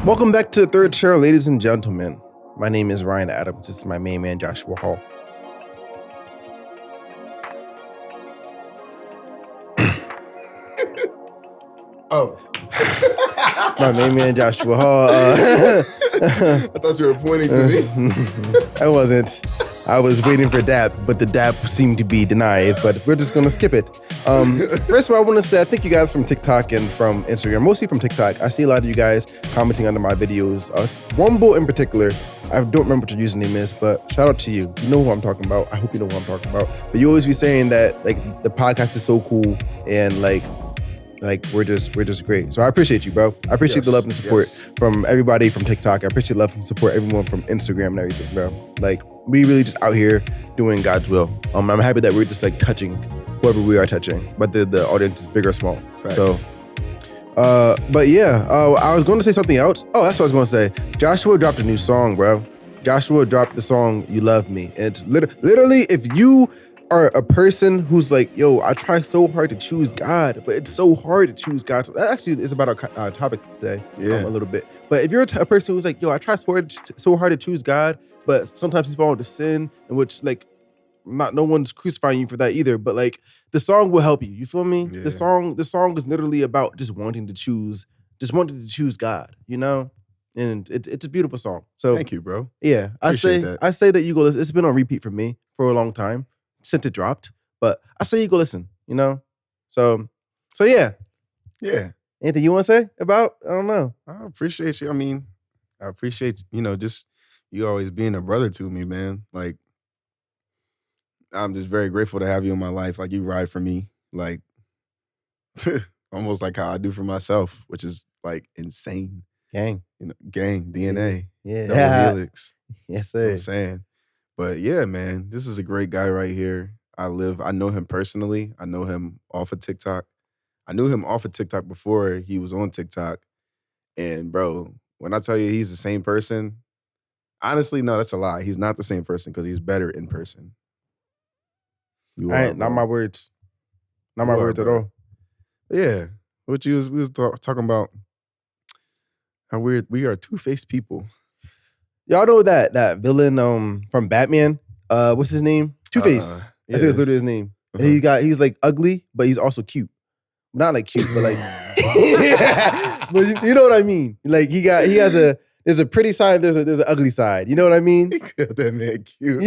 Welcome back to the third chair, ladies and gentlemen. My name is Ryan Adams. This is my main man, Joshua Hall. Oh. My main man, Joshua Hall. I thought you were pointing to me. I wasn't. I was waiting for DAP, but the DAP seemed to be denied, but we're just going to skip it. First of all, I want to say I thank you guys from TikTok and from Instagram, mostly from TikTok. I see a lot of you guys commenting under my videos. Womble in particular, I don't remember what your username is, but shout out to you. You know who I'm talking about. I hope you know who I'm talking about. But you always be saying that like the podcast is so cool and like we're just great. So I appreciate you, bro. I appreciate the love and support from everybody from TikTok. I appreciate the love and support everyone from Instagram and everything, bro. Like we really just out here doing God's will. I'm happy that we're just like touching whoever we are touching, but the audience is big or small. Right. So, but yeah, I was going to say something else. Oh, that's what I was going to say. Joshua dropped a new song, bro. Joshua dropped the song "You Love Me," and it's literally if you are a person who's like, yo, I try so hard to choose God, but it's so hard to choose God. So that actually is about our topic today, a little bit. But if you're a person who's like, yo, I try so hard to choose God, but sometimes you fall into sin, in which like, no one's crucifying you for that either. But like, the song will help you. You feel me? Yeah. The song is literally about just wanting to choose God. You know, and it's a beautiful song. So thank you, bro. Yeah, I say that you go listen. It's been on repeat for me for a long time since it dropped, but I say you go listen, you know? So yeah. Yeah. Anything you want to say about, I don't know. I appreciate you. I mean, I appreciate, just you always being a brother to me, man. Like, I'm just very grateful to have you in my life. Like, you ride for me, like, almost like how I do for myself, which is, like, insane. Gang. Gang, DNA. Yeah. Double helix. Yes, sir. You know what I'm saying? But yeah, man, this is a great guy right here. I know him personally. I know him off of TikTok. I knew him off of TikTok before he was on TikTok. And bro, when I tell you he's the same person, honestly, no, that's a lie. He's not the same person because he's better in person. Not my words. Not my words at all. Yeah. We was talking about how we are two-faced people. Y'all know that villain from Batman? What's his name? Two-Face. Yeah. I think it's literally his name. Uh-huh. And he's like ugly, but he's also cute. Not like cute, but like but you know what I mean. Like there's a pretty side, there's an ugly side. You know what I mean? That man cute.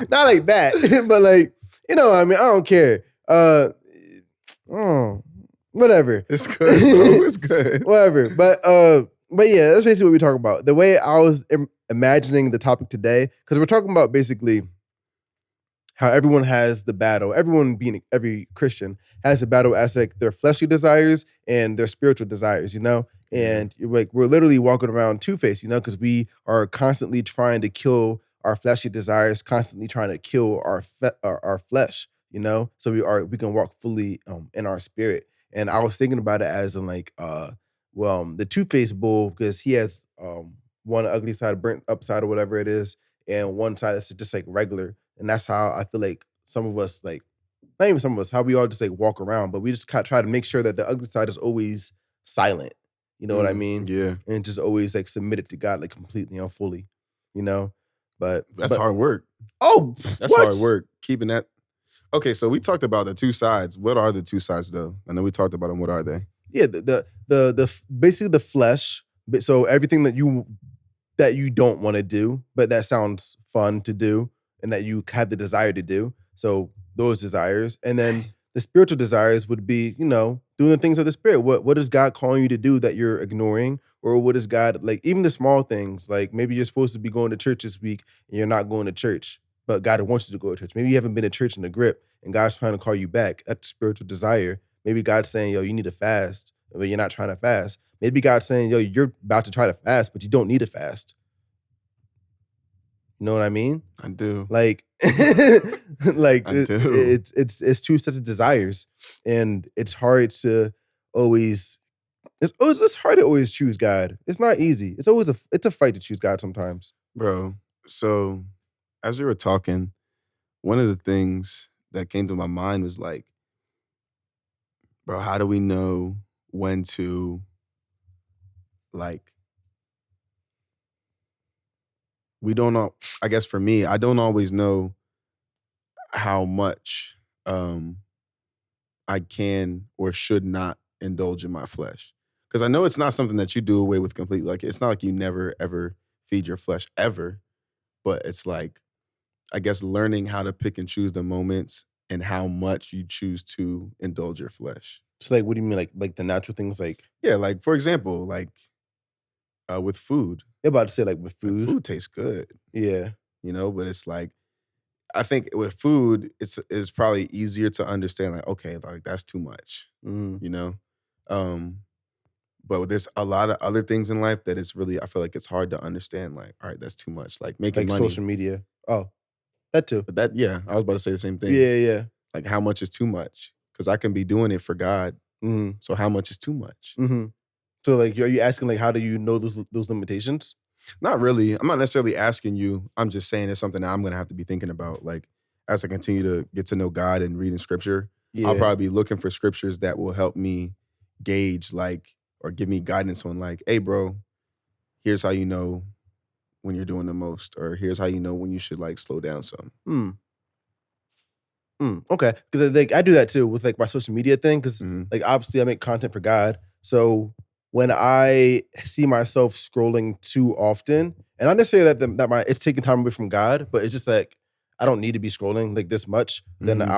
Not like that, but like, you know what I mean? I don't care. Whatever. It's good, bro. It's good. Whatever. But yeah, that's basically what we're talking about. The way I was imagining the topic today, because we're talking about basically how everyone has the battle. Every Christian has a battle as like their fleshly desires and their spiritual desires, you know? And like we're literally walking around two-faced, you know, because we are constantly trying to kill our fleshly desires, constantly trying to kill our flesh, you know? So we can walk fully in our spirit. And I was thinking about it as in like the two-faced bull, because he has one ugly side, burnt up side or whatever it is, and one side that's just like regular. And that's how I feel like some of us, like, not even some of us, how we all just like walk around, but we just try to make sure that the ugly side is always silent. You know what I mean? Yeah. And just always like submitted to God, like completely and fully, you know? But that's hard work. Oh, that's hard work. Keeping that. Okay, so we talked about the two sides. What are the two sides though? I know we talked about them. What are they? Yeah, the basically the flesh. So everything that you don't want to do, but that sounds fun to do, and that you have the desire to do. So those desires, and then the spiritual desires would be, you know, doing the things of the spirit. What is God calling you to do that you're ignoring, or what is God like? Even the small things, like maybe you're supposed to be going to church this week and you're not going to church, but God wants you to go to church. Maybe you haven't been to church in a grip, and God's trying to call you back. That's spiritual desire. Maybe God's saying, yo, you need to fast, but you're not trying to fast. Maybe God's saying, yo, you're about to try to fast, but you don't need to fast. You know what I mean? I do. Like, like I do. It's two sets of desires, and it's hard to always. It's hard to always choose God. It's not easy. It's always a fight to choose God sometimes, bro. So, as you were talking, one of the things that came to my mind was like, bro, how do we know when to like we don't know. I guess for me, I don't always know how much I can or should not indulge in my flesh. Because I know it's not something that you do away with completely. Like, it's not like you never, ever feed your flesh ever, but it's like, I guess, learning how to pick and choose the moments and how much you choose to indulge your flesh. So like, what do you mean, like the natural things, like? Yeah, like, for example, like with food. You're about to say like with Like, food. food tastes good, Yeah. but it's like, I think with food, it's probably easier to understand, like, okay, like that's too much, Mm-hmm. you know? Um, but there's a lot of other things in life that it's really, I feel like it's hard to understand, like, all right, that's too much. Like making Like money. social media. Oh, that too. But that, yeah, I was about to say the same thing. Yeah, yeah. Like how much is too much? Because I can be doing it for God. Mm-hmm. So how much is too much? Mm-hmm. So like, are you asking like, how do you know those limitations? Not really. I'm not necessarily asking you. I'm just saying it's something that I'm gonna have to be thinking about. Like as I continue to get to know God and reading scripture, I'll Yeah. probably be looking for scriptures that will help me gauge, like, or give me guidance on, like, hey, bro, here's how you know when you're doing the most, or here's how you know when you should like slow down some. Okay, because like I do that too with like my social media thing. Because Mhm. like obviously I make content for God, so when I see myself scrolling too often, and not necessarily that it's taking time away from God, but it's just like I don't need to be scrolling like this much. Then Mhm.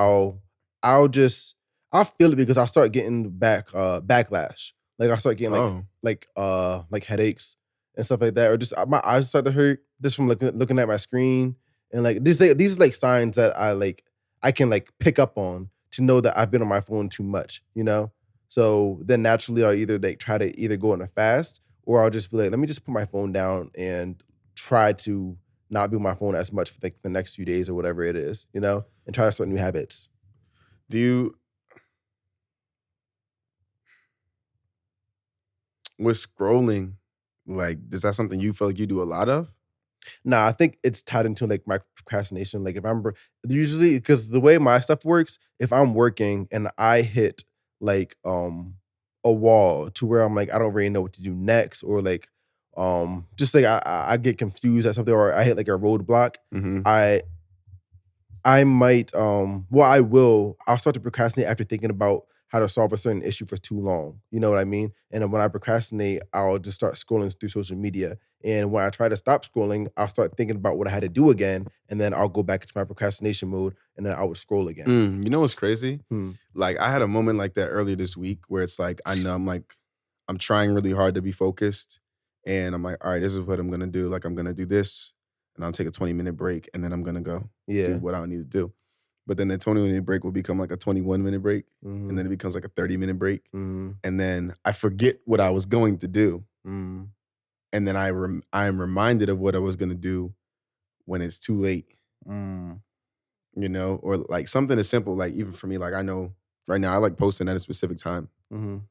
I'll feel it because I'll start getting backlash. Like I start getting Oh. like headaches and stuff like that, or just my eyes start to hurt just from looking at my screen. And like these are like signs that I can like pick up on to know that I've been on my phone too much, So then naturally I'll either like try to either go on a fast, or I'll just be like, let me just put my phone down and try to not be on my phone as much for like the next few days or whatever it is, and try to start new habits. Do you, with scrolling, like, is that something you feel like you do a lot of? Nah, I think it's tied into like my procrastination. Like if I'm usually, because the way my stuff works, if I'm working and I hit like a wall to where I'm like I don't really know what to do next, or like just like I get confused at something, or I hit like a roadblock, Mm-hmm. I might I'll start to procrastinate after thinking about how to solve a certain issue for too long. You know what I mean? And then when I procrastinate, I'll just start scrolling through social media. And when I try to stop scrolling, I'll start thinking about what I had to do again, and then I'll go back into my procrastination mode, and then I would scroll again. You know what's crazy? Hmm. Like I had a moment like that earlier this week where it's like I know I'm trying really hard to be focused, and I'm like, all right, this is what I'm gonna do. Like I'm gonna do this, and I'll take a 20-minute break, and then I'm gonna go Yeah. do what I need to do. But then the 20-minute break will become like a 21-minute break, Mhm. and then it becomes like a 30-minute break, Mhm. and then I forget what I was going to do, Mhm. and then I am reminded of what I was gonna do when it's too late. Mm. Or like something as simple, like even for me, like I know right now I like posting at a specific time. Mhm.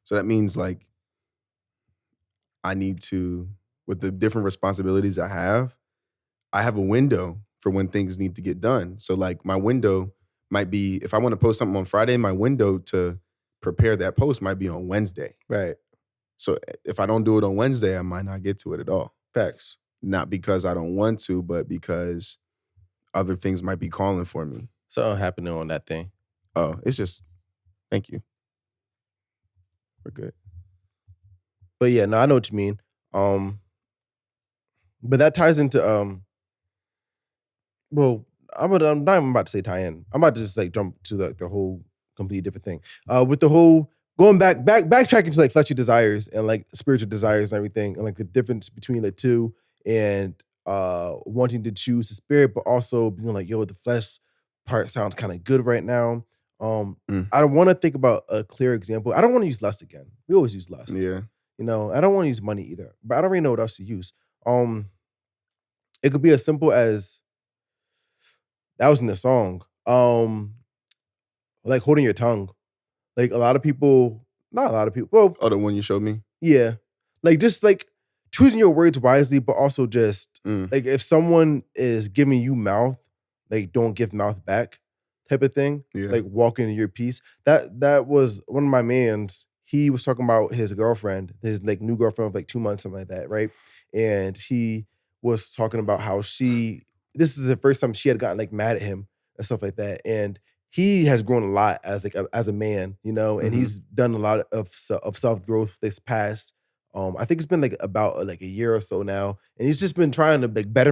So that means like I need to, with the different responsibilities I have a window for when things need to get done. So like my window might be, if I want to post something on Friday, my window to prepare that post might be on Wednesday. Right. So if I don't do it on Wednesday, I might not get to it at all. Facts. Not because I don't want to, but because other things might be calling for me. Something happening on that thing. Oh, it's just, thank you. We're good. But yeah, no, I know what you mean. But that ties into well, I'm not even about to say tie in. I'm about to just like jump to the whole completely different thing. With the whole going backtracking to like fleshly desires and like spiritual desires and everything, and like the difference between the two, and wanting to choose the spirit, but also being like, yo, the flesh part sounds kind of good right now. Mm. I don't want to think about a clear example. I don't want to use lust again. We always use lust. Yeah. I don't want to use money either, but I don't really know what else to use. It could be as simple as that was in the song. Like holding your tongue. Like a lot of people, not a lot of people. Well, Oh, the one you showed me? yeah. Like just like choosing your words wisely, but also just like if someone is giving you mouth, like don't give mouth back type of thing. Yeah. Like walking in your peace. That was one of my mans. he was talking about his girlfriend, his like new girlfriend of like 2 months, something like that, right? And he was talking about how this is the first time she had gotten like mad at him and stuff like that. And he has grown a lot as like as a man, and Mhm. he's done a lot of of self growth this past. I think it's been like about like a year or so now, and he's just been trying to like better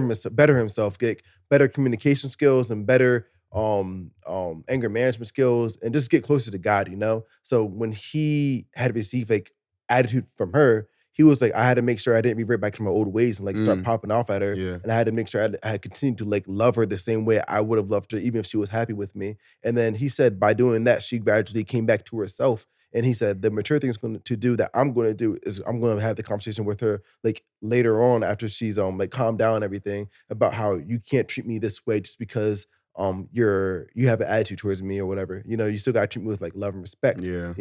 himself, get better communication skills and better anger management skills, and just get closer to God. So when he had received like attitude from her, he was like, I had to make sure I didn't revert back to my old ways and like start Mm. popping off at her. Yeah. And I had to make sure I had continued to like love her the same way I would have loved her, even if she was happy with me. And then he said by doing that, she gradually came back to herself. And he said the mature thing to do that I'm going to do is I'm going to have the conversation with her like later on after she's like calmed down and everything about how you can't treat me this way just because you have an attitude towards me or whatever. You still got to treat me with like love and respect. Yeah.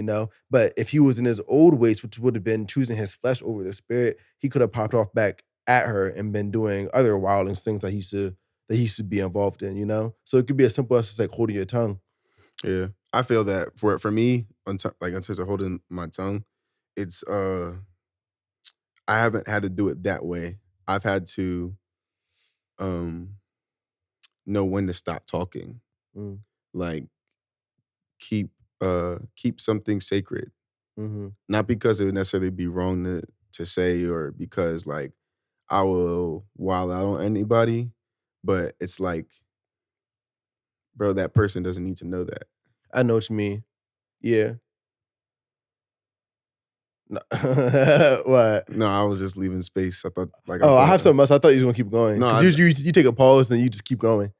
But if he was in his old ways, which would have been choosing his flesh over the spirit, he could have popped off back at her and been doing other wild things that he should be involved in. So it could be as simple as just like holding your tongue. Yeah. I feel that for me, like in terms of holding my tongue, it's I haven't had to do it that way. I've had to um know when to stop talking. Mm, Like keep something sacred. mhm. Not because it would necessarily be wrong to say or because like I will wild out on anybody, but it's like, bro, that person doesn't need to know that. I know what you mean. Yeah. No. What? No, I was just leaving space. I thought like I Oh, I thought have something else. I thought you were gonna keep going no, because you take a pause and you just keep going.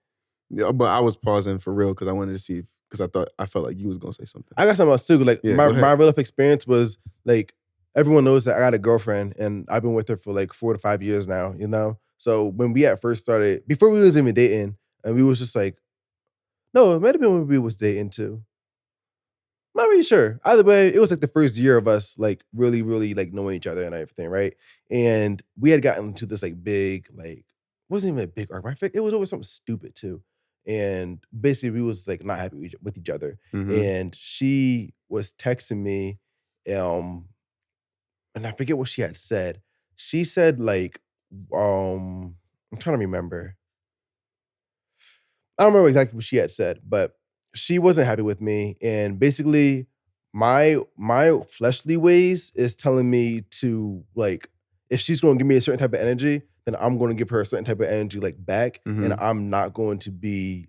yeah, but I was pausing for real because I wanted to see if because I felt like you was gonna say something. I got something else too. Like Yeah, my go ahead. my real life experience was like everyone knows that I got a girlfriend and I've been with her for like 4 to 5 years now. So when we at first started, before we was even dating, and we was just like, no, it might have been when we was dating too. Not really sure. Either way, it was like the first year of us like really, really like knowing each other and everything, right? And we had gotten into this like big, like wasn't even a big argument. I think it was over something stupid too. And basically we was like not happy with each other. Mhm. And she was texting me, um, and I forget what she had said. She said like, I'm trying to remember. I don't remember exactly what she had said, but she wasn't happy with me, and basically, my fleshly ways is telling me to like, if she's going to give me a certain type of energy, then I'm going to give her a certain type of energy like back, and Mhm. I'm not going to be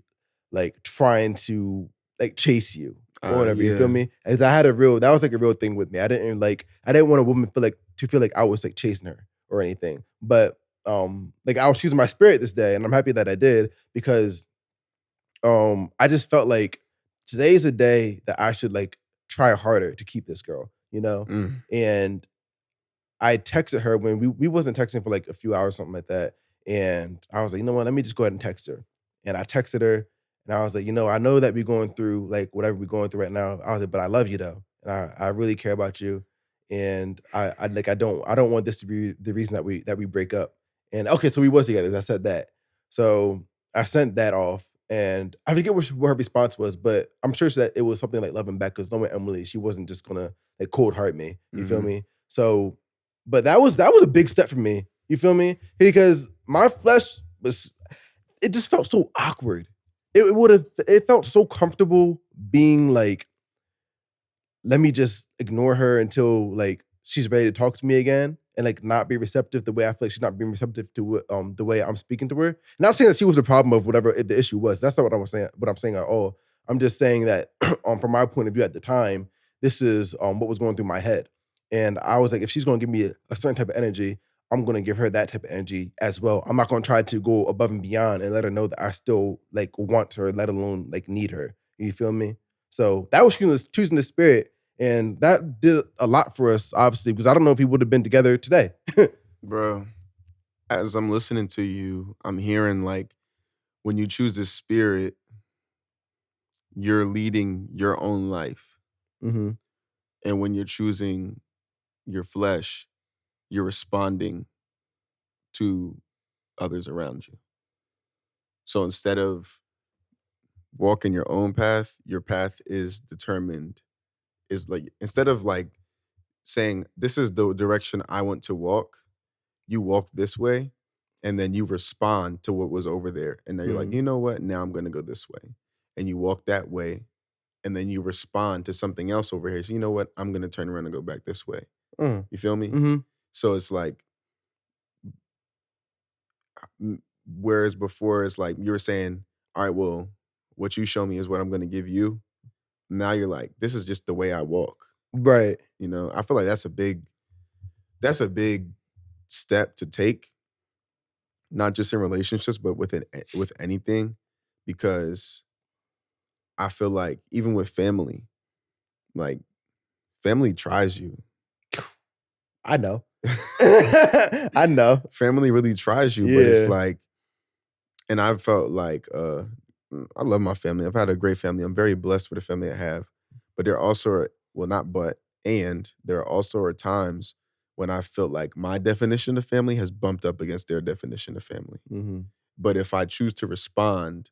like trying to like chase you or whatever. You feel Yeah. me? As I had that was like a real thing with me. I didn't want a woman to feel like I was like chasing her or anything, but like I was choosing my spirit this day, and I'm happy that I did because I just felt like today's a day that I should like try harder to keep this girl. Mm. And I texted her when we wasn't texting for like a few hours, something like that. And I was like, you know what, let me just go ahead and text her. And I texted her and I was like, I know that we're going through like whatever we're going through right now. I was like, but I love you though. And I really care about you. And I don't want this to be the reason that we break up. And okay, so we was together. I said that. So I sent that off. And I forget what her response was, but I'm sure that it was something like loving back because knowing Emily, she wasn't just gonna like cold heart me. You feel Mhm. me? So but that was a big step for me. You feel me? Because my flesh it just felt so awkward. It felt so comfortable being like, let me just ignore her until like she's ready to talk to me again and like not be receptive the way I feel like she's not being receptive to the way I'm speaking to her. Not saying that she was the problem of whatever the issue was. That's not what I'm saying. What I'm saying at all. I'm just saying that from my point of view at the time, this is what was going through my head. And I was like, if she's going to give me a certain type of energy, I'm going to give her that type of energy as well. I'm not going to try to go above and beyond and let her know that I still like want her, let alone like need her. You feel me? So that was choosing the spirit, and that did a lot for us, obviously, because I don't know if we would have been together today. Bro, as I'm listening to you, I'm hearing like when you choose this spirit, you're leading your own life. Hmm. And when you're choosing your flesh, you're responding to others around you. So instead of walking your own path, your path is determined, is like, instead of like saying, this is the direction I want to walk. You walk this way, and then you respond to what was over there. And then you're like, you know what? Now I'm going to go this way. And you walk that way, and then you respond to something else over here. So, you know what? I'm going to turn around and go back this way. You feel me? Mm-hmm. So it's like, whereas before it's like you were saying, all right, well, what you show me is what I'm going to give you. Now you're like, this is just the way I walk. Right. You know, I feel like that's a big step to take, not just in relationships, but with anything, because I feel like even with family, like family tries you. I know. I know. Family really tries you, but it's like, and I felt like I love my family. I've had a great family. I'm very blessed for the family I have. But there also are, well, not but, and there also are times when I feel like my definition of family has bumped up against their definition of family. Mm-hmm. But if I choose to respond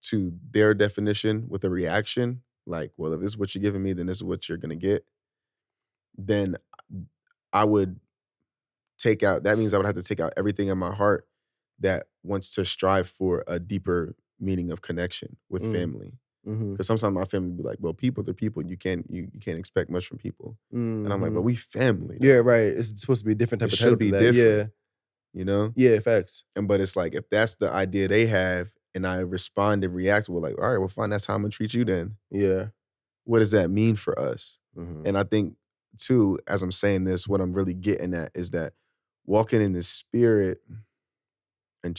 to their definition with a reaction, like, well, if this is what you're giving me, then this is what you're going to get, then I would that means I would have to take out everything in my heart that wants to strive for a deeper meaning of connection with family. Because sometimes my family be like, well, people are people. You can't expect much from people. And I'm like, but we family. Yeah, right. It's supposed to be a different type It of should be different. Yeah. You know? Yeah, facts. But it's like, if that's the idea they have and I respond and react, we're like, all right, well, fine, that's how I'm going to treat you then. Yeah. What does that mean for us? Mm-hmm. And I think, too, as I'm saying this, what I'm really getting at is that walking in the spirit and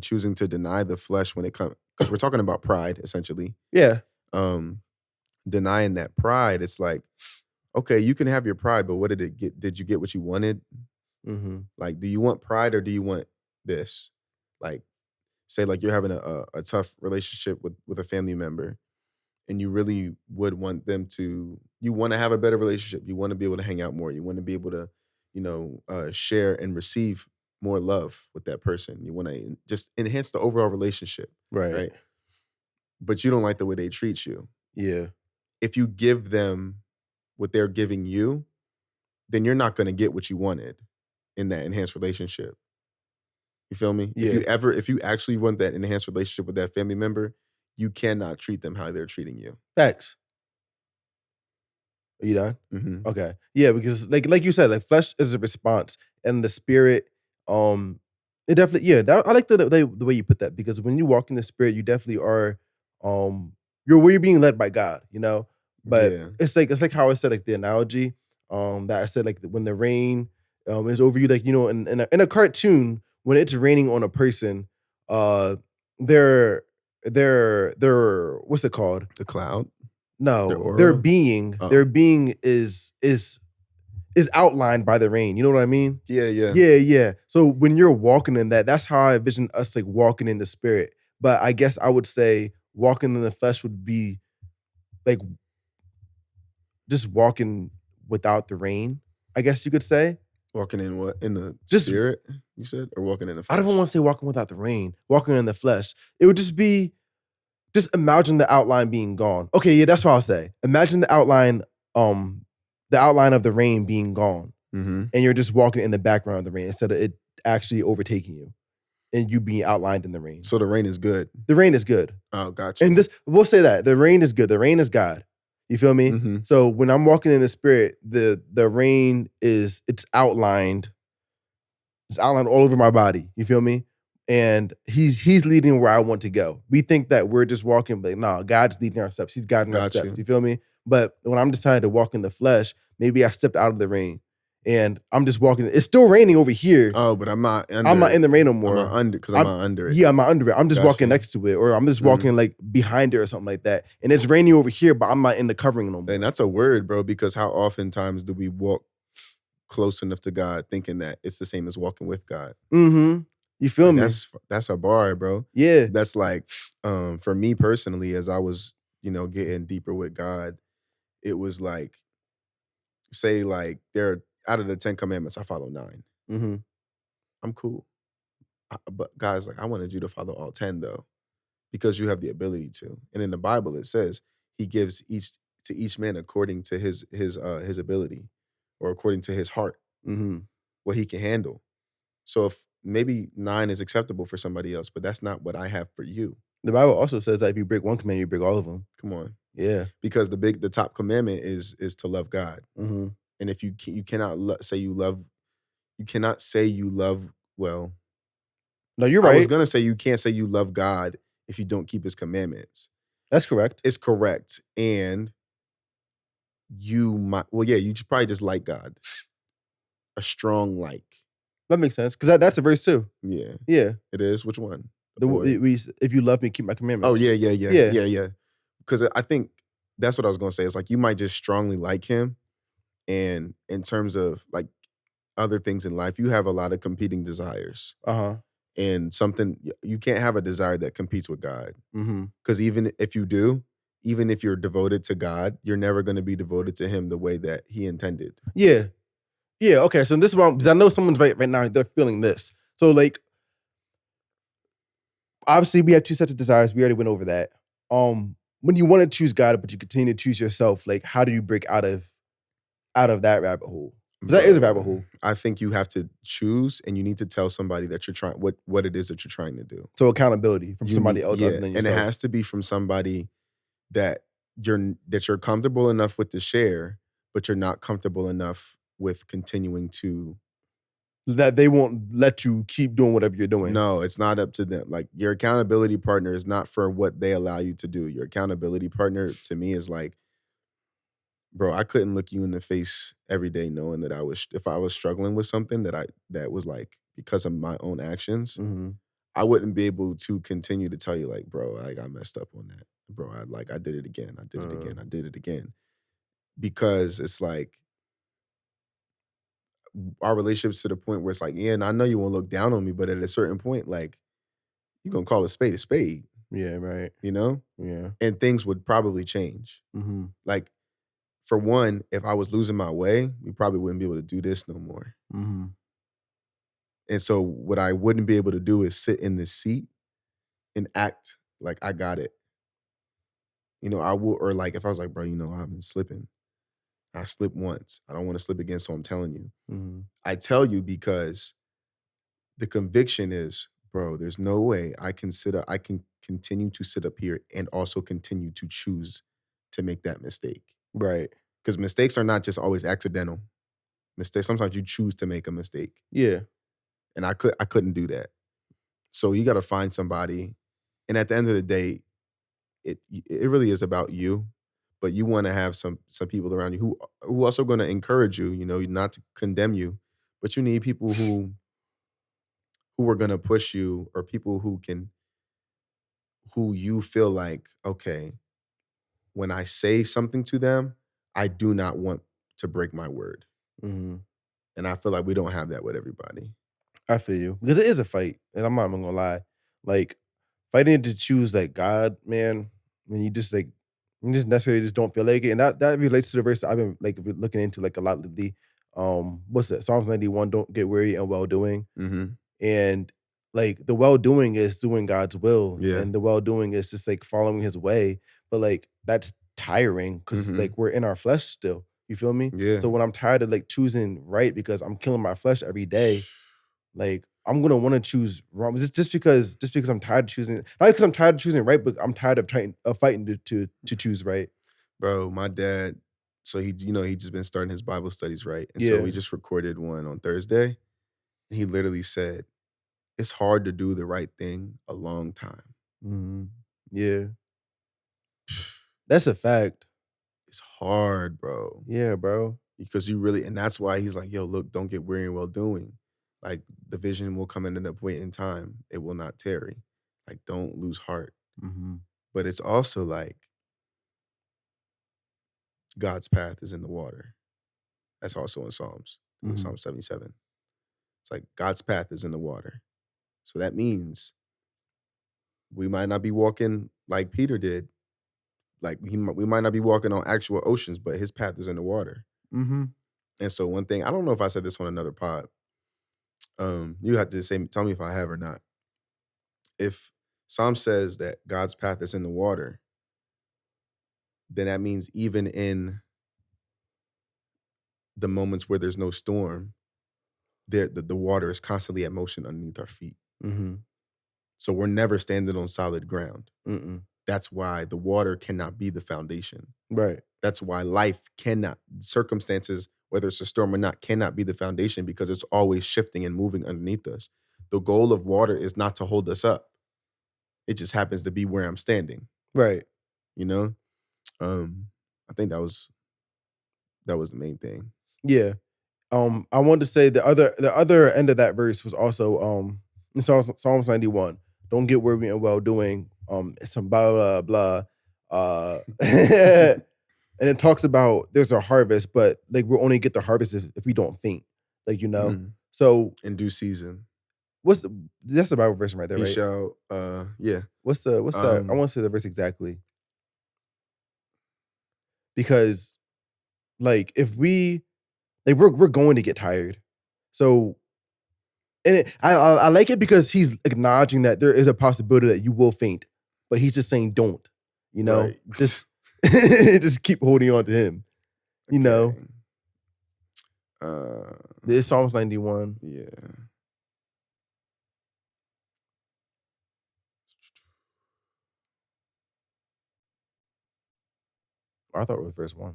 choosing to deny the flesh when it comes, because we're talking about pride, essentially. Yeah. Denying that pride, it's like, okay, you can have your pride, but what did it get? Did you get what you wanted? Mm-hmm. Like, do you want pride or do you want this? Like, say like you're having a tough relationship with a family member, and you really would want them to, you want to have a better relationship. You want to be able to hang out more. You want to be able to, share and receive more love with that person. You want to just enhance the overall relationship. Right. But you don't like the way they treat you. Yeah. If you give them what they're giving you, then you're not going to get what you wanted in that enhanced relationship. You feel me? Yeah. If you actually want that enhanced relationship with that family member, you cannot treat them how they're treating you. Facts. Are you done? Mm-hmm. Okay. Yeah, because like you said, like flesh is a response, and the spirit, it definitely, yeah. I like the way you put that, because when you walk in the spirit, you definitely are, you're being led by God, But it's like how I said, like the analogy, that I said, like when the rain, is over you, like in a cartoon, when it's raining on a person, they're what's it called? The cloud. No, their being is outlined by the rain. You know what I mean? Yeah. So when you're walking in that, that's how I envision us, like walking in the spirit. But I guess I would say walking in the flesh would be like just walking without the rain, I guess you could say. Walking in what? In the spirit, you said? Or walking in the flesh? I don't want to say walking without the rain. Walking in the flesh. It would just be, just imagine the outline being gone. Okay, yeah, that's what I'll say. Imagine the outline of the rain being gone. Mm-hmm. And you're just walking in the background of the rain instead of it actually overtaking you and you being outlined in the rain. So the rain is good. The rain is good. Oh, gotcha. And we'll say that. The rain is good. The rain is God. You feel me? Mm-hmm. So when I'm walking in the spirit, the rain it's outlined. It's outlined all over my body. You feel me? And he's leading where I want to go. We think that we're just walking, but no, God's leading our steps. He's guiding our steps. You feel me? But when I'm deciding to walk in the flesh, maybe I stepped out of the rain and I'm just walking. It's still raining over here. Oh, but I'm not under I'm not in the rain no more. I'm not under, because I'm not under it. Yeah, I'm not under it. I'm just walking next to it, or I'm just walking like behind it or something like that. And it's raining over here, but I'm not in the covering no more. And that's a word, bro, because how oftentimes do we walk close enough to God thinking that it's the same as walking with God? Mm-hmm. You feel me? That's a bar, bro. Yeah. That's like, for me personally, as I was, getting deeper with God, it was like, say like out of the 10 commandments, I follow 9. Mm-hmm. I'm cool. But God's like, I wanted you to follow all 10 though, because you have the ability to. And in the Bible, it says he gives each to each man according to his ability or according to his heart, Mm-hmm. what he can handle. So if maybe 9 is acceptable for somebody else, but that's not what I have for you. The Bible also says that if you break one command, you break all of them. Come on. Yeah. Because the top commandment is to love God. Mm-hmm. And if you cannot say you love, you cannot say you love, well, No, you're I right. was going to say you can't say you love God if you don't keep his commandments. That's correct. It's correct. And you might, well, yeah, you probably just like God. A strong like. That makes sense. Because that's a verse too. Yeah. Yeah. It is. Which one? If you love me, keep my Oh, commandments. yeah. Because I think that's what I was going to say. It's like you might just strongly like him. And in terms of like other things in life, you have a lot of competing desires. Uh-huh. And you can't have a desire that competes with God. Mm-hmm. Because even if you do, even if you're devoted to God, you're never going to be devoted to him the way that he intended. Yeah. Yeah, okay. So this is because I know someone's right now, they're feeling this. So like, obviously we have two sets of desires. We already went over that. When you want to choose God, but you continue to choose yourself, like how do you break out of that rabbit hole? Because that is a rabbit hole. I think you have to choose, and you need to tell somebody that you're trying what it is that you're trying to do. So accountability from somebody else other than yourself. And it has to be from somebody that you're comfortable enough with to share, but you're not comfortable enough with continuing to. That they won't let you keep doing whatever you're doing. No, it's not up to them. Like your accountability partner is not for what they allow you to do. Your accountability partner to me is like, bro, I couldn't look you in the face every day knowing that if I was struggling with something that was like because of my own actions, Mm-hmm. I wouldn't be able to continue to tell you like, bro, I got messed up on that. Bro, I did it again. I did it again. Because it's like our relationship's to the point where it's like, yeah, and I know you won't look down on me, but at a certain point, like, you're gonna call a spade a spade. Yeah, right. You know? Yeah. And things would probably change. Mm-hmm. Like, for one, if I was losing my way, we probably wouldn't be able to do this no more. Mm-hmm. And so what I wouldn't be able to do is sit in this seat and act like I got it. You know, I would, or like if I was like, bro, you know, I've been slipping. I slipped once. I don't want to slip again, so I'm telling you. Mm-hmm. I tell you because the conviction is, bro, there's no way I can continue to sit up here and also continue to choose to make that mistake. Right. Because mistakes are not just always accidental. Mistakes, sometimes you choose to make a mistake. Yeah. And I couldn't do that. So you got to find somebody. And at the end of the day, it really is about you. But you want to have some people around you who also going to encourage you, you know, not to condemn you, but you need people who are going to push you, or people who you feel like, okay, when I say something to them, I do not want to break my word. Mm-hmm. And I feel like we don't have that with everybody. I feel you. Because it is a fight. And I'm not even gonna lie. Like, fighting to choose like God, man, when you just necessarily just don't feel like it. And that relates to the verse I've been like looking into like a lot lately. What's that? Psalms 91, don't get weary in well doing. Mm-hmm. And like the well doing is doing God's will. Yeah. And the well doing is just like following his way. But like that's tiring because Mhm. like we're in our flesh still. You feel me? Yeah. So when I'm tired of like choosing right because I'm killing my flesh every day, like I'm gonna want to choose wrong. Just because I'm tired of choosing, not because I'm tired of choosing right, but I'm tired of fighting to choose right. Bro, my dad, so he just been starting his Bible studies, right? And Yeah. so we just recorded one on Thursday. And he literally said, it's hard to do the right thing a long time. Mm-hmm. Yeah. That's a fact. It's hard, bro. Yeah, bro. Because and that's why he's like, yo, look, don't get weary in well doing. Like, the vision will come in a point in time. It will not tarry. Like, don't lose heart. Mm-hmm. But it's also like, God's path is in the water. That's also in Psalms, Mhm. Psalm 77. It's like God's path is in the water. So that means we might not be walking like Peter did. Like we might not be walking on actual oceans, but his path is in the water. Mm-hmm. And so one thing, I don't know if I said this on another pod. You have to tell me if I have or not. If Psalm says that God's path is in the water, then that means even in the moments where there's no storm, the water is constantly at motion underneath our feet. Mm-hmm. So we're never standing on solid ground. Mm-mm. That's why the water cannot be the foundation. Right. That's why life cannot, circumstances, whether it's a storm or not, cannot be the foundation because it's always shifting and moving underneath us. The goal of water is not to hold us up. It just happens to be where I'm standing. Right. You know? I think that was the main thing. Yeah. I wanted to say the other end of that verse was also in Psalms 91. Don't get weary in well doing. Some blah blah blah. And it talks about there's a harvest, but like we'll only get the harvest if we don't faint. Like, you know. Mhm. So In due season. that's the Bible version right there, He right? shall yeah. What's the I want to say the verse exactly. Because like if we like we're going to get tired. So and I like it because he's acknowledging that there is a possibility that you will faint, but he's just saying don't, you know, Right. just just keep holding on to him, you know. Okay. It's Psalms 91. Yeah. I thought it was verse 1.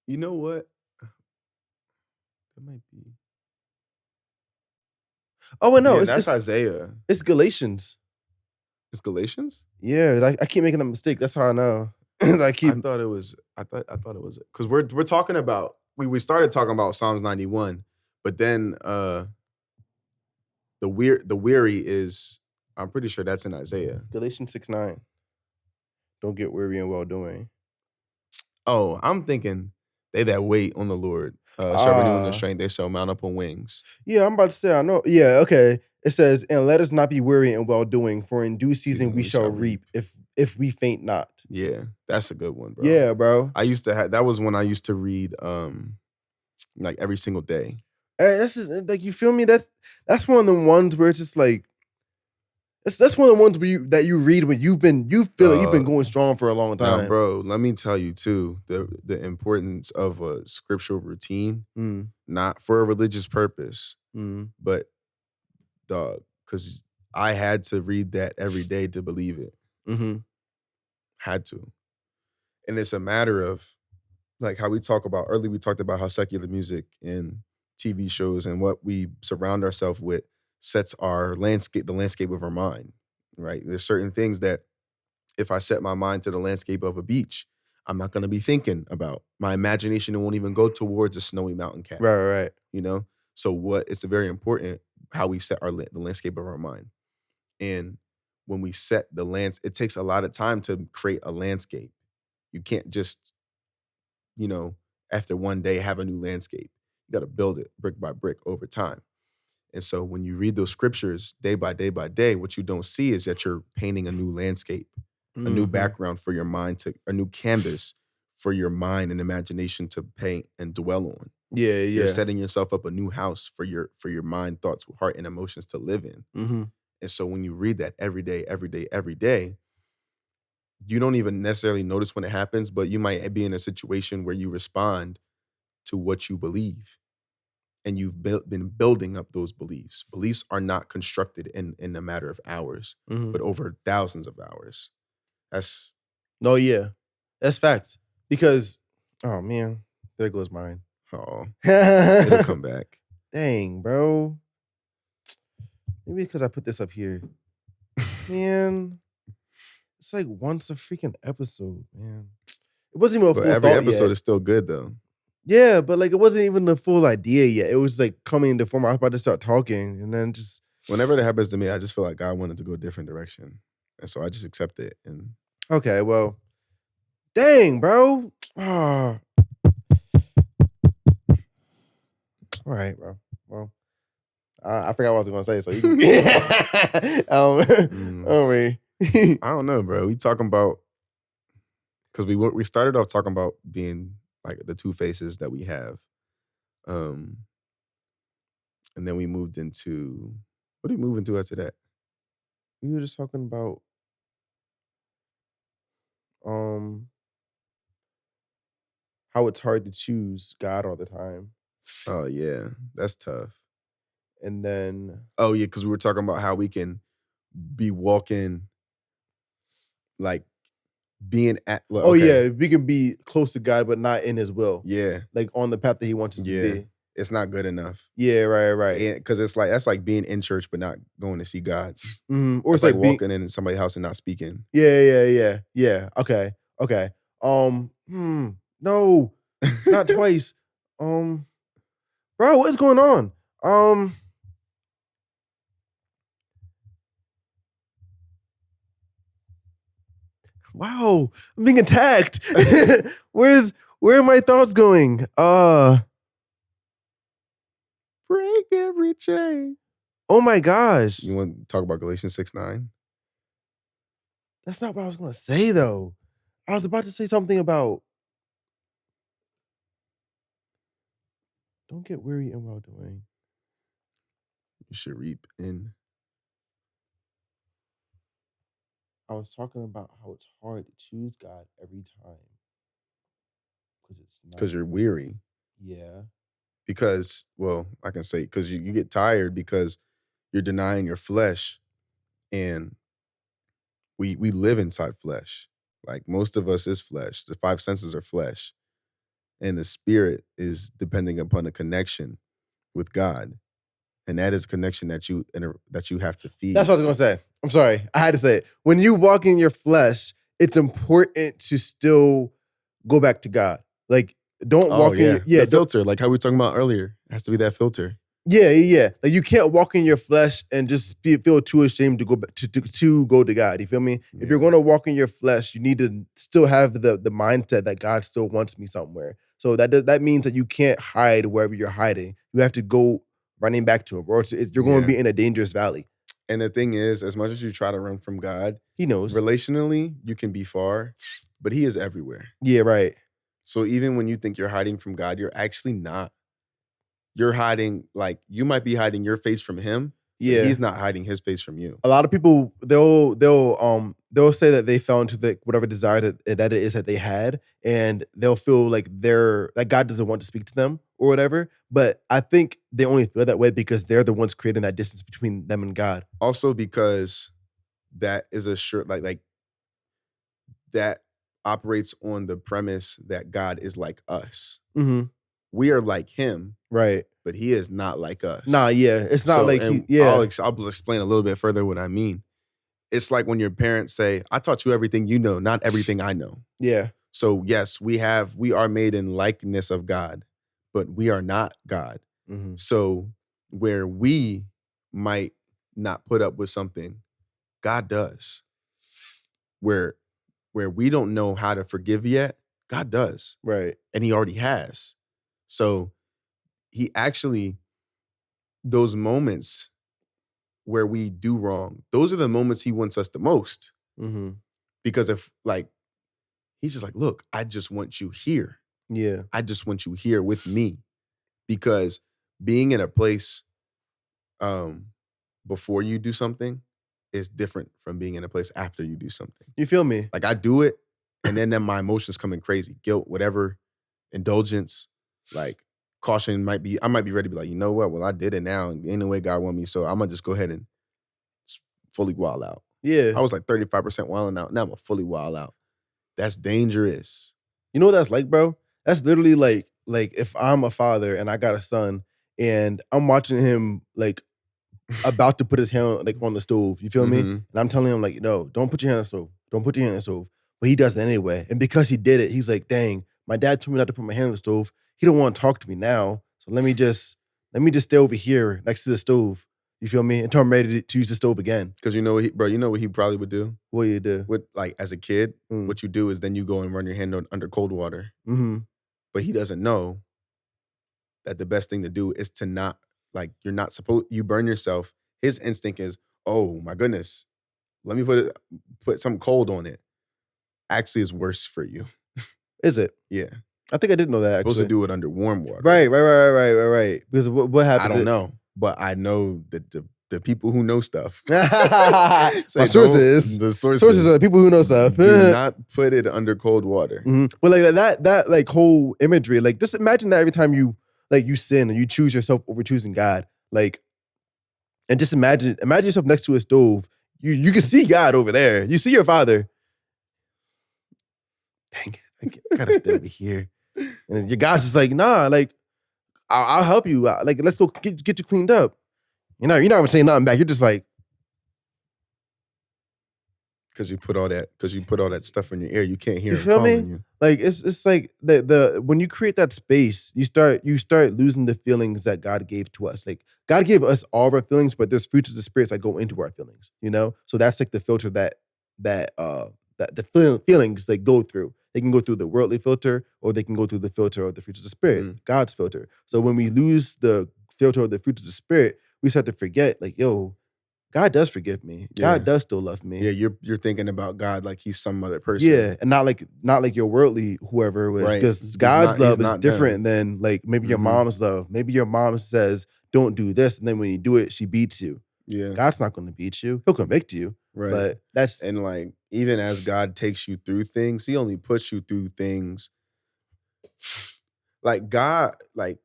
You know what? That might be. Oh, wait, no, Yeah, that's Isaiah. It's Galatians. It's Galatians? Yeah, like I keep making a mistake. That's how I know. I thought it was because we're talking about we started talking about Psalms 91, but then the weary is, I'm pretty sure that's in Isaiah. Galatians 6:9. Don't get weary in well doing. Oh, I'm thinking they that wait on the Lord shall renew their strength. They shall mount up on wings. Yeah, I'm about to say I know. Yeah, okay. It says, and let us not be weary in well doing, for in due season we shall reap if we faint not. Yeah, that's a good one, bro. Yeah, bro. I used to have, that was when I used to read like every single day. This is like, you feel me? That's one of the ones where it's just like that's one of the ones where you read when you feel like you've been going strong for a long time. Now, bro, let me tell you too, the importance of a scriptural routine, not for a religious purpose, but dog, because I had to read that every day to believe it. Had to. And it's a matter of like how we talk about earlier, we talked about how secular music and TV shows and what we surround ourselves with sets our landscape, the landscape of our mind, right? There's certain things that if I set my mind to the landscape of a beach, I'm not going to be thinking about. My imagination won't even go towards a snowy mountain cap. Right. You know? So it's very important how we set the landscape of our mind. And when we set the it takes a lot of time to create a landscape. You can't just, after one day have a new landscape. You got to build it brick by brick over time. And so when you read those scriptures day by day by day, what you don't see is that you're painting a new landscape, a new background for your mind, a new canvas for your mind and imagination to paint and dwell on. Yeah. You're setting yourself up a new house for your mind, thoughts, heart, and emotions to live in. And so when you read that every day, you don't even necessarily notice when it happens, but you might be in a situation where you respond to what you believe. And you've been building up those beliefs. Beliefs are not constructed in a matter of hours, but over thousands of hours. That's facts. Because, oh man, there goes mine. Oh, it'll come back. Dang, bro. Maybe because I put this up here. Man, it's like once a freaking episode, man. It wasn't even a full every episode yet. is still good though. Yeah, but like it wasn't even the full idea yet. It was like coming into form. I was about to start talking, and then just whenever that happens to me, I just feel like God wanted to go a different direction, and so I just accept it. And okay, well, dang, bro. All right, bro. Well, I forgot what I was gonna say, so you can. I don't know, bro. We talking about because we started off talking about being like the two faces that we have, and then we moved into what did we move into after that? We were just talking about. how it's hard to choose God all the time. Oh yeah, that's tough. And then Oh yeah, because we were talking about how we can be walking, like being at. Look, oh okay, yeah, we can be close to God but not in his will. yeah, Like on the path that he wants us to yeah, be. it's not good enough. Yeah, right. And because it's like that's like being in church but not going to see God. Or It's it's like like being walking in somebody's house and not speaking. Yeah. Okay. No, not twice. Bro, what's going on? Wow, I'm being attacked. Where are my thoughts going? Break every chain. Oh my gosh. You want to talk about Galatians 6:9? That's not what I was gonna say though. I was about to say something about don't get weary in well doing. You should reap in. I was talking about how it's hard to choose God every time. Because you're weary. Yeah. Because, well, I can say because you get tired because you're denying your flesh, and we live inside flesh. Like most of us is flesh. The five senses are flesh, and the spirit is depending upon a connection with God, and that is a connection that you have to feed. That's what I was gonna say. I'm sorry. I had to say it. When you walk in your flesh, it's important to still go back to God. Like, don't walk in the filter, like how we were talking about earlier. It has to be that filter. Yeah. Like you can't walk in your flesh and just feel too ashamed to go back to go to God. You feel me? Yeah. If you're going to walk in your flesh, you need to still have the mindset that God still wants me somewhere. So that means that you can't hide wherever you're hiding. You have to go running back to Him, or you're going to be in a dangerous valley. And the thing is, as much as you try to run from God, He knows. Relationally, you can be far, but He is everywhere. Yeah, right. So even when you think you're hiding from God, you're actually not. You're hiding, like you might be hiding your face from Him. Yeah, He's not hiding His face from you. A lot of people they'll say that they fell into whatever desire that it is that they had, and they'll feel like God doesn't want to speak to them or whatever. But I think they only feel that way because they're the ones creating that distance between them and God. Also because that is a sure like that operates on the premise that God is like us. Mm-hmm. We are like Him, right? But He is not like us. Nah, yeah, it's not like He. Yeah, I'll explain a little bit further what I mean. It's like when your parents say, "I taught you everything you know, not everything I know." Yeah. So yes, we are made in likeness of God, but we are not God. Mm-hmm. So where we might not put up with something, God does. Where we don't know how to forgive yet, God does. Right. And He already has. So He actually, those moments where we do wrong, those are the moments He wants us the most. Mm-hmm. Because if like, He's just like, look, I just want you here. Yeah. I just want you here with me. Because being in a place before you do something is different from being in a place after you do something. You feel me? Like I do it, and then my emotions come in crazy. Guilt, whatever, indulgence, like caution I might be ready to be like, you know what? Well, I did it now. And ain't no way God want me. So I'm gonna just go ahead and fully wild out. Yeah. I was like 35% wilding out. Now I'm a fully wild out. That's dangerous. You know what that's like, bro? That's literally like if I'm a father and I got a son and I'm watching him like about to put his hand like on the stove. You feel me? And I'm telling him like, no, don't put your hand on the stove. Don't put your hand on the stove. But he does it anyway. And because he did it, he's like, dang, my dad told me not to put my hand on the stove. He don't want to talk to me now. So let me just stay over here next to the stove. You feel me? Until I'm ready to use the stove again. Because you know what he probably would do? What you do? With like as a kid, what you do is then you go and run your hand under cold water. Mm-hmm. But he doesn't know that the best thing to do is to not, like, you burn yourself. His instinct is, oh my goodness, let me put some cold on it. Actually, is worse for you. Is it? Yeah. I think I did know that, actually. Supposed to do it under warm water. Right. Because what happens? I don't know. But I know that the The people who know stuff. My Say, sources. the Sources are the people who know stuff. Do not put it under cold water. But like that like whole imagery, like just imagine that every time you sin and you choose yourself over choosing God, like, and just imagine yourself next to a stove. You can see God over there. You see your Father. Dang it, I gotta stay over here. And your God's just like, nah, like I'll help you. Like, let's go get you cleaned up. You're not even saying nothing back. You're just like, because you put all that stuff in your ear, you can't hear. You feel me? Like it's like the when you create that space, you start losing the feelings that God gave to us. Like God gave us all of our feelings, but there's fruits of the spirits that go into our feelings. You know, so that's like the filter that the feelings like go through. They can go through the worldly filter, or they can go through the filter of the fruits of the spirit, God's filter. So when we lose the filter of the fruits of the spirit, we start to forget, like, yo, God does forgive me. Yeah. God does still love me. Yeah, you're thinking about God like he's some other person. Yeah, and not like your worldly whoever it was, because God's love is different than like maybe your mom's love. Maybe your mom says, "Don't do this," and then when you do it, she beats you. Yeah, God's not going to beat you. He'll convict you. Right. But that's and like even as God takes you through things, He only puts you through things. Like God, like.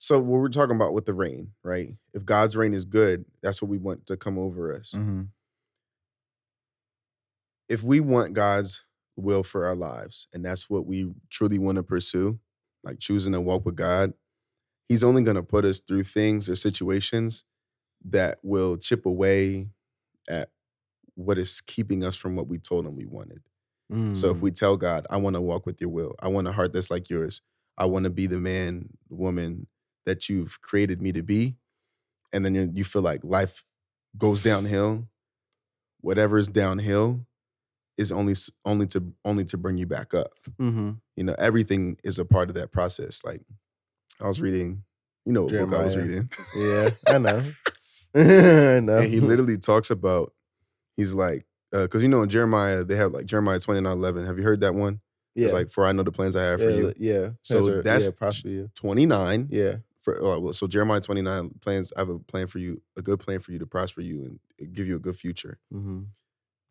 So what we're talking about with the rain, right? If God's rain is good, that's what we want to come over us. Mm-hmm. If we want God's will for our lives, and that's what we truly want to pursue, like choosing to walk with God, He's only going to put us through things or situations that will chip away at what is keeping us from what we told Him we wanted. So if we tell God, I want to walk with your will, I want a heart that's like yours, I want to be the man, woman that you've created me to be, and then you feel like life goes downhill, whatever is downhill is only to bring you back up. Mm-hmm. You know, everything is a part of that process. Like I was reading, you know what Jeremiah. book I was reading? Yeah, I know. I know. And he literally talks about, he's like, because you know in Jeremiah, they have like Jeremiah 29:11. Have you heard that one? Yeah. It's like, for I know the plans I have for you. Yeah. So that's prosper you. 29. Yeah. So Jeremiah 29 plans, I have a plan for you, a good plan for you to prosper you and give you a good future. Mm-hmm.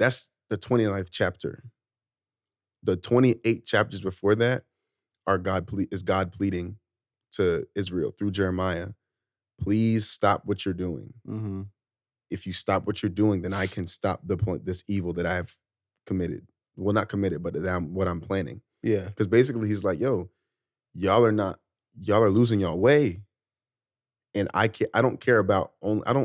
That's the 29th chapter. The 28 chapters before that are God pleading to Israel through Jeremiah, please stop what you're doing. Mm-hmm. If you stop what you're doing, then I can stop this evil that I've committed. Well, not committed, but what I'm planning. Yeah. Because basically he's like, yo, y'all are losing y'all way. And I don't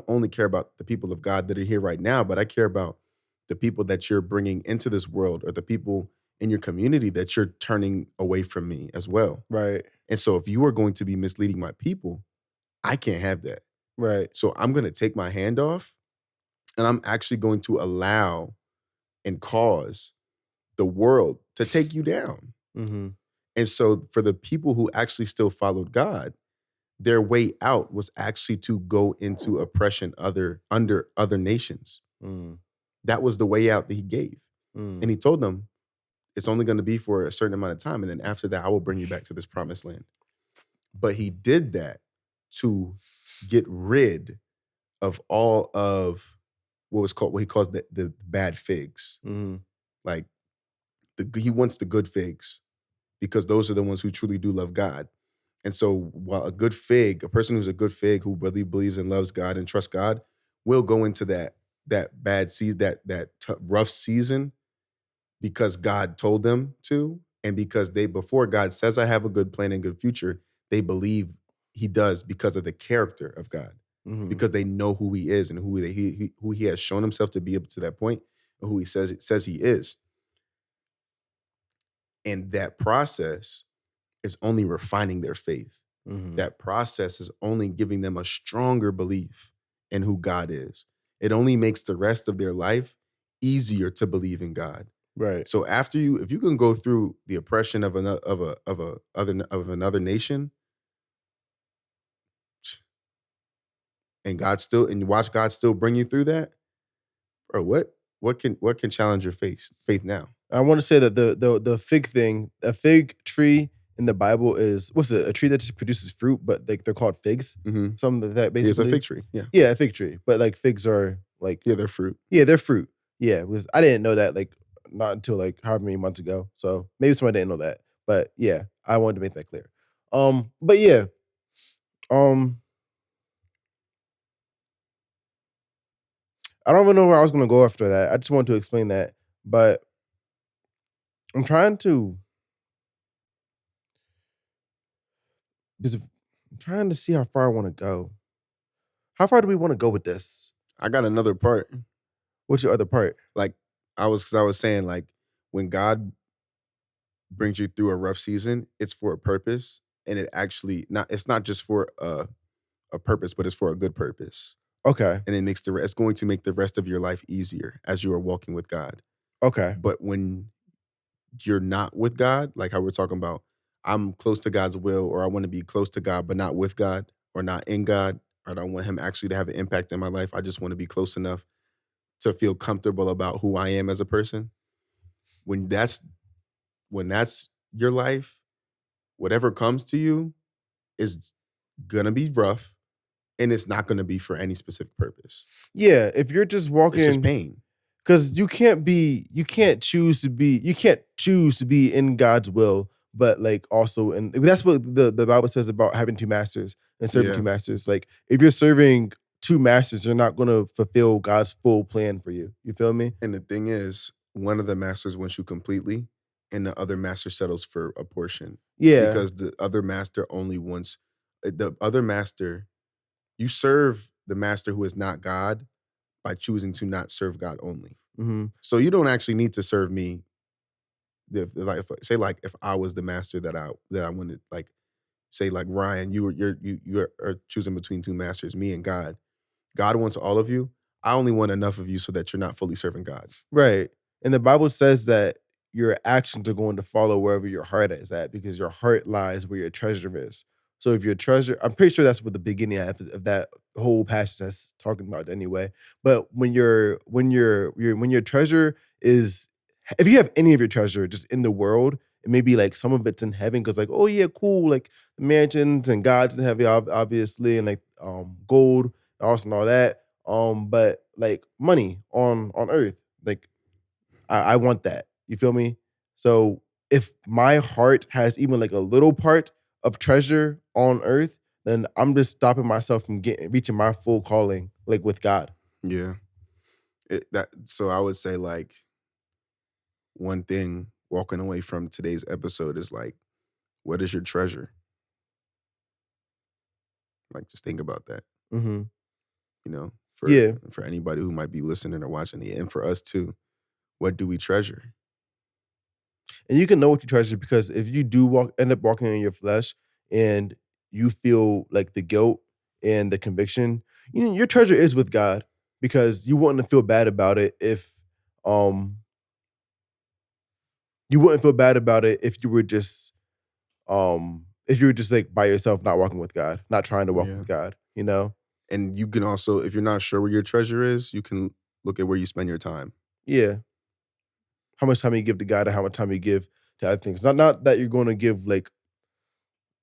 only care about the people of God that are here right now, but I care about the people that you're bringing into this world, or the people in your community that you're turning away from me as well. Right. And so if you are going to be misleading my people, I can't have that. Right. So I'm going to take my hand off, and I'm actually going to allow and cause the world to take you down. Mm-hmm. And so for the people who actually still followed God, their way out was actually to go into oppression under other nations. Mm. That was the way out that He gave. Mm. And He told them, it's only going to be for a certain amount of time. And then after that, I will bring you back to this promised land. But He did that to get rid of all of what He calls the bad figs. Mm-hmm. Like He wants the good figs, because those are the ones who truly do love God. And so while a person who's a good fig, who really believes and loves God and trusts God, will go into that bad season, that rough season, because God told them to, and because before God says, I have a good plan and good future, they believe He does because of the character of God, Mm-hmm. because they know who He is and who He has shown Himself to be up to that point, and who He says He is. And that process is only refining their faith. Mm-hmm. That process is only giving them a stronger belief in who God is. It only makes the rest of their life easier to believe in God. Right. So if you can go through the oppression of another nation, and watch God still bring you through that, bro, what can challenge your faith now? I want to say that the fig thing, a fig tree in the Bible is what's it? A tree that just produces fruit, but like they're called figs. Mm-hmm. Something like that Yeah, it's a basically. fig tree. Yeah. Yeah, a fig tree. But like figs are like Yeah, they're fruit. yeah, they're fruit. Yeah, because I didn't know that like not until like however many months ago. So maybe somebody didn't know that. But yeah, I wanted to make that clear. But yeah. I don't even know where I was gonna go after that. I just wanted to explain that. But I'm trying to because I'm trying to see how far I want to go. How far do we want to go with this? I got another part. What's your other part? Like I was saying, like when God brings you through a rough season, it's for a purpose, and it's not just for a purpose, but it's for a good purpose. Okay. And it's going to make the rest of your life easier as you are walking with God. Okay. But when you're not with God, like how we're talking about, I'm close to God's will, or I want to be close to God, but not with God, or not in God, or I don't want Him actually to have an impact in my life. I just want to be close enough to feel comfortable about who I am as a person. When that's your life, whatever comes to you is gonna be rough, and it's not gonna be for any specific purpose. Yeah, if you're just walking, It's just pain. because you can't choose to be in God's will, but like also that's what the Bible says about having two masters and serving Yeah. two masters. Like if you're serving two masters, you're not gonna fulfill God's full plan for you. You feel me? And the thing is, one of the masters wants you completely, and the other master settles for a portion. Yeah. Because the other master only wants the other master. You serve the master who is not God by choosing to not serve God only. Mm-hmm. So you don't actually need to serve me. If I was the master that I wanted, like say like Ryan, you are choosing between two masters, me and God. God wants all of you. I only want enough of you so that you're not fully serving God. Right. And the Bible says that your actions are going to follow wherever your heart is at, because your heart lies where your treasure is. So if your treasure, I'm pretty sure that's what the beginning of that whole passage that's talking about anyway. But when your treasure is, if you have any of your treasure just in the world, it may be like some of it's in heaven because like, oh yeah, cool, like mansions and gods in heaven, obviously, and like gold, also and all that. But like money on earth, like I want that. You feel me? So if my heart has even like a little part of treasure on earth, then I'm just stopping myself from reaching my full calling, like with God. Yeah. So I would say like one thing walking away from today's episode is like, what is your treasure? Like just think about that. Mm-hmm. You know, Yeah. for anybody who might be listening or watching it, and for us too, what do we treasure? And you can know what you treasure because if you do end up walking in your flesh and you feel like the guilt and the conviction, your treasure is with God, because you wouldn't feel bad about it if you wouldn't feel bad about it if you were just like by yourself, not walking with God, not trying to walk Yeah. with God, you know? And you can also, if you're not sure where your treasure is, you can look at where you spend your time. Yeah. How much time you give to God and how much time you give to other things. Not that you're going to give like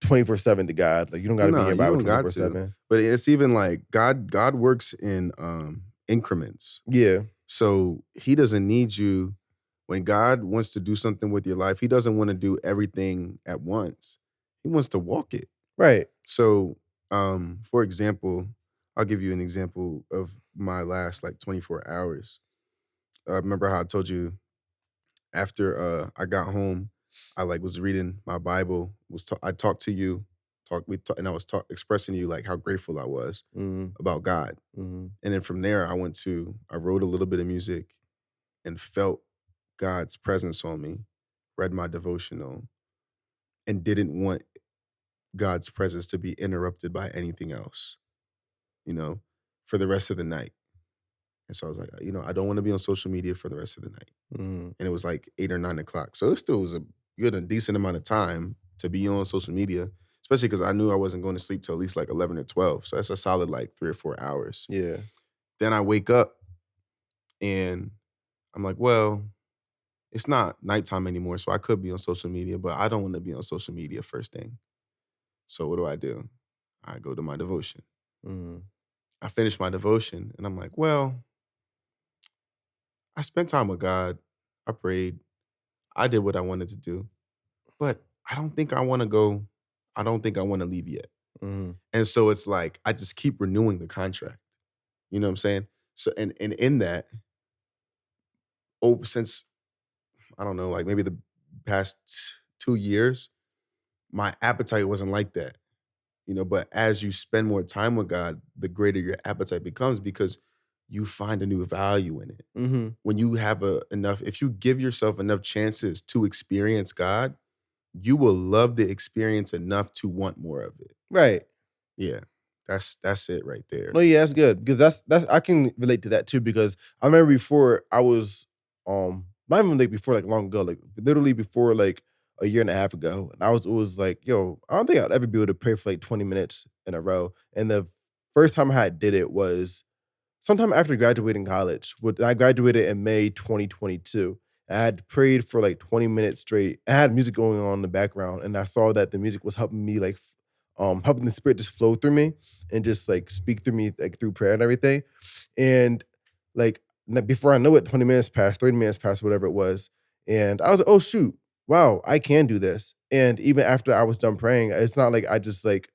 24/7 to God. Like you don't got to be in your No, you Bible don't got to. 24/7. But it's even like God works in increments. Yeah. So He doesn't need you. When God wants to do something with your life, He doesn't want to do everything at once. He wants to walk it. Right. So, for example, I'll give you an example of my last like 24 hours. Remember how I told you after I got home, I like was reading my Bible. I talked to you, and I was expressing to you like how grateful I was about God. Mm-hmm. And then from there, I wrote a little bit of music and felt God's presence on me, read my devotional, and didn't want God's presence to be interrupted by anything else, for the rest of the night. And so I was like, I don't want to be on social media for the rest of the night. Mm-hmm. And it was like 8 or 9 o'clock. So it still was a good and decent amount of time to be on social media, especially because I knew I wasn't going to sleep till at least like 11 or 12. So that's a solid like 3 or 4 hours. Yeah. Then I wake up and I'm like, well, it's not nighttime anymore, so I could be on social media, but I don't want to be on social media first thing. So what do? I go to my devotion. Mm. I finish my devotion and I'm like, well, I spent time with God. I prayed. I did what I wanted to do. But I don't think I want to go. I don't think I want to leave yet. Mm. And so it's like I just keep renewing the contract. You know what I'm saying? So and in that, over since I don't know, like maybe the past 2 years, my appetite wasn't like that. But as you spend more time with God, the greater your appetite becomes because you find a new value in it. Mm-hmm. When you have if you give yourself enough chances to experience God, you will love the experience enough to want more of it. Right. Yeah. That's it right there. No, yeah, that's good because that's I can relate to that too because I remember before I was not even like before like long ago, like literally before like a year and a half ago, and I was always like, yo, I don't think I'd ever be able to pray for like 20 minutes in a row. And the first time I did it was sometime after graduating college. I graduated in May 2022. I had prayed for like 20 minutes straight. I had music going on in the background, and I saw that the music was helping me like helping the spirit just flow through me and just like speak through me like through prayer and everything. And like before I know it, 20 minutes passed, 30 minutes passed, whatever it was. And I was like, oh shoot, wow, I can do this. And even after I was done praying, it's not like I just like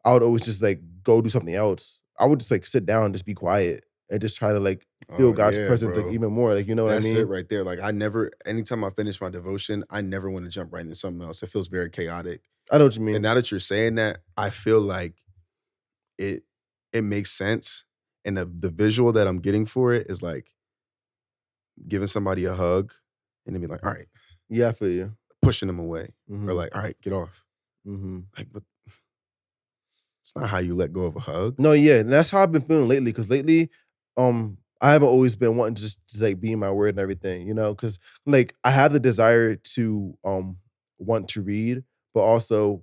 I would always just like go do something else. I would just like sit down and just be quiet and just try to like feel Oh God's yeah, presence like bro. even more. Like you know what I That's mean? it right there. Like anytime I finish my devotion, I never want to jump right into something else. It feels very chaotic. I know what you And mean. now that you're saying that, I feel like it it makes sense. And the visual that I'm getting for it is like giving somebody a hug and then be like, all right, Yeah, I feel you. pushing them away. Or Mm-hmm. like, all right, get off. Mm-hmm. Like, but it's not how you let go of a hug. No, yeah, and that's how I've been feeling lately. Because lately, I haven't always been wanting to like be in my word and everything, you know. Because like I have the desire to want to read, but also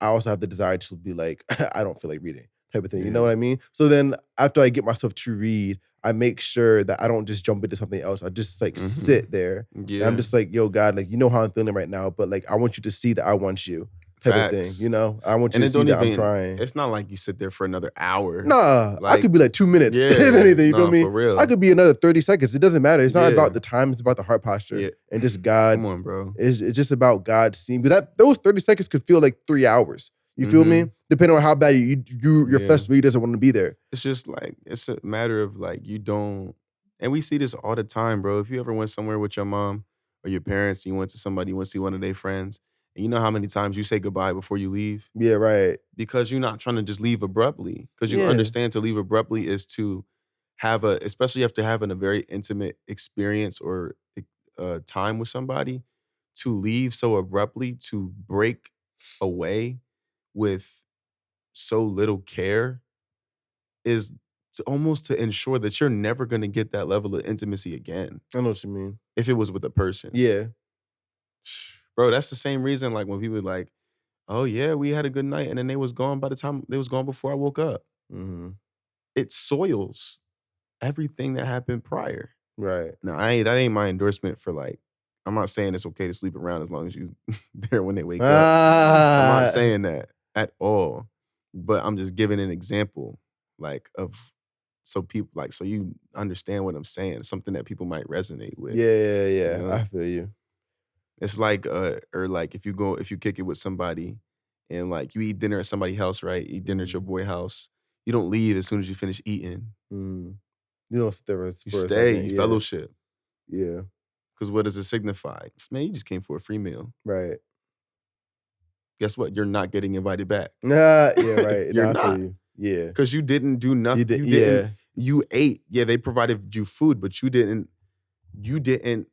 I also have the desire to be like I don't feel like reading type of thing. You know Yeah. what I mean? So then after I get myself to read, I make sure that I don't just jump into something else. I just like sit there. And Yeah. I'm just like, yo, God, like you know how I'm feeling right now, but like I want you to see that I want you type of thing. Facts. You know, I want you And to it see don't that I'm even, trying. it's not like you sit there for another hour. Nah, I Like, could be like 2 minutes, yeah, if anything. You feel nah, me? for real. I could be another 30 seconds. It doesn't matter. It's not Yeah. about the time. It's about the heart posture Yeah. and just God. Come on, bro. It's just about God seeing. Because those 30 seconds could feel like 3 hours. You feel me? Depending on how bad your Yeah. flesh really doesn't want to be there. It's just like, it's a matter of like, you don't, and we see this all the time, bro. If you ever went somewhere with your mom or your parents, you went to somebody, you went to see one of their friends, and you know how many times you say goodbye before you leave? Yeah, right. Because you're not trying to just leave abruptly. Because you Yeah. understand to leave abruptly is to have especially after having a very intimate experience or time with somebody, to leave so abruptly, to break away with so little care is almost to ensure that you're never going to get that level of intimacy again I know what you mean. if it was with a person. Yeah. Bro, that's the same reason like when people like, oh yeah, we had a good night and then they was gone by the time they was gone before I woke up. Mm-hmm. It soils everything that happened prior. Right. Now, that ain't my endorsement for like, I'm not saying it's okay to sleep around as long as you there when they wake up. I'm not saying that at all. But I'm just giving an example, like of so you understand what I'm saying. Something that people might resonate with. Yeah. You know? I feel you. It's like or like if you kick it with somebody and like you eat dinner at somebody's house, right? Eat dinner at your boy house. You don't leave as soon as you finish eating. Mm. You don't stay for You a stay, second. you Yeah. fellowship. Yeah. Because what does it signify? Man, you just came for a free meal. Right. Guess what? You're not getting invited back. Yeah, right. You're I feel not. you. Yeah. Because you didn't do nothing. Yeah. You ate. Yeah, they provided you food, but you didn't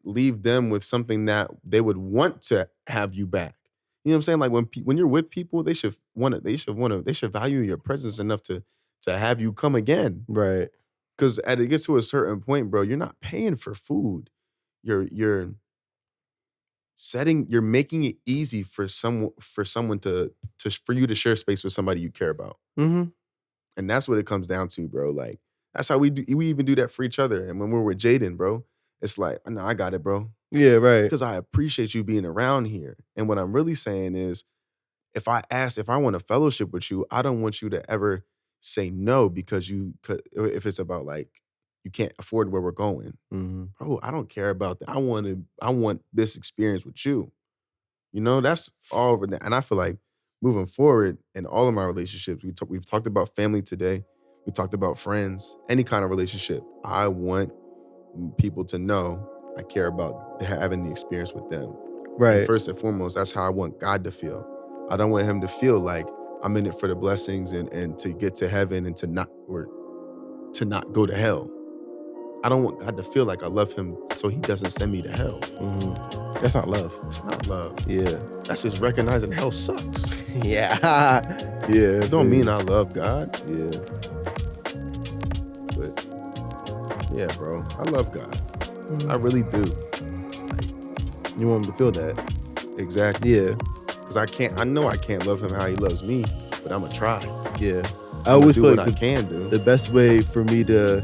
leave them with something that they would want to have you back. You know what I'm saying? Like when you're with people, they should value your presence enough to have you come again. Right. Because it gets to a certain point, bro, you're not paying for food. You're making it easy for someone for you to share space with somebody you care about. Mm-hmm. And that's what it comes down to, bro. Like, that's how we even do that for each other. And when we're with Jaden, bro, it's like, no, I got it, bro. Yeah, right. because I appreciate you being around here. And what I'm really saying is, if I want a fellowship with you, I don't want you to ever say no because if it's about like you can't afford where we're going. Mhm. Bro, I don't care about that. I want this experience with you. You know, that's all over there. And I feel like moving forward in all of my relationships, we've talked about family today. We talked about friends, any kind of relationship. I want people to know I care about having the experience with them. And Right. first and foremost, that's how I want God to feel. I don't want him to feel like I'm in it for the blessings and to get to heaven and to not go to hell. I don't want God to feel like I love him so he doesn't send me to hell. Mhm. That's not love. It's not love. Yeah. That's just recognizing hell sucks. Yeah. Yeah. It don't mean I love God. Yeah. But yeah, bro, I love God. Mhm. I really do. You want him to feel that. Exactly. Yeah. Because I know I can't love him how he loves me, but I'm going to try. Yeah. I I'ma always do feel what like I can do. the best way for me to,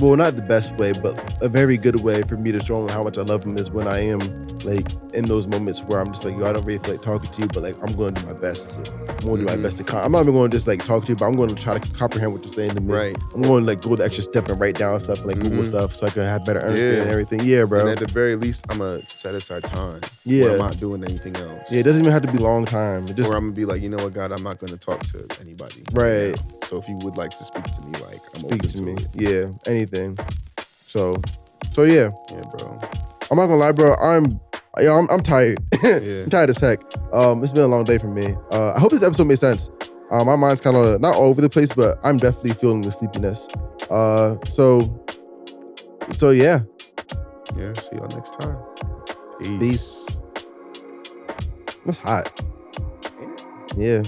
well, not the best way, but a very good way for me to show him how much I love him is when I am like in those moments where I'm just like, yo, I don't really feel like talking to you, but like I'm going to do my best. I'm going to do my Mhm. best to. I'm not even going to just like talk to you, but I'm going to try to comprehend what you're saying to me. Right. I'm going to like go the extra step and write down stuff, like Google Mhm. stuff, so I can have better understanding Yeah. and everything. Yeah, bro. And at the very least, I'm going to set aside time. Yeah. Where I'm not doing anything else. Yeah, it doesn't even have to be long time. It just Or I'm going to be like, you know what, God, I'm not going to talk to anybody. Right. now. So if you would like to speak to me, like, I'm speak open to me. it. Yeah, anything. So yeah. Yeah, bro. I'm not gonna lie, bro. I'm tired. Yeah. I'm tired as heck. It's been a long day for me. I hope this episode made sense. My mind's kind of not all over the place, but I'm definitely feeling the sleepiness. So yeah. Yeah, see y'all next time. Peace. It's hot. Yeah.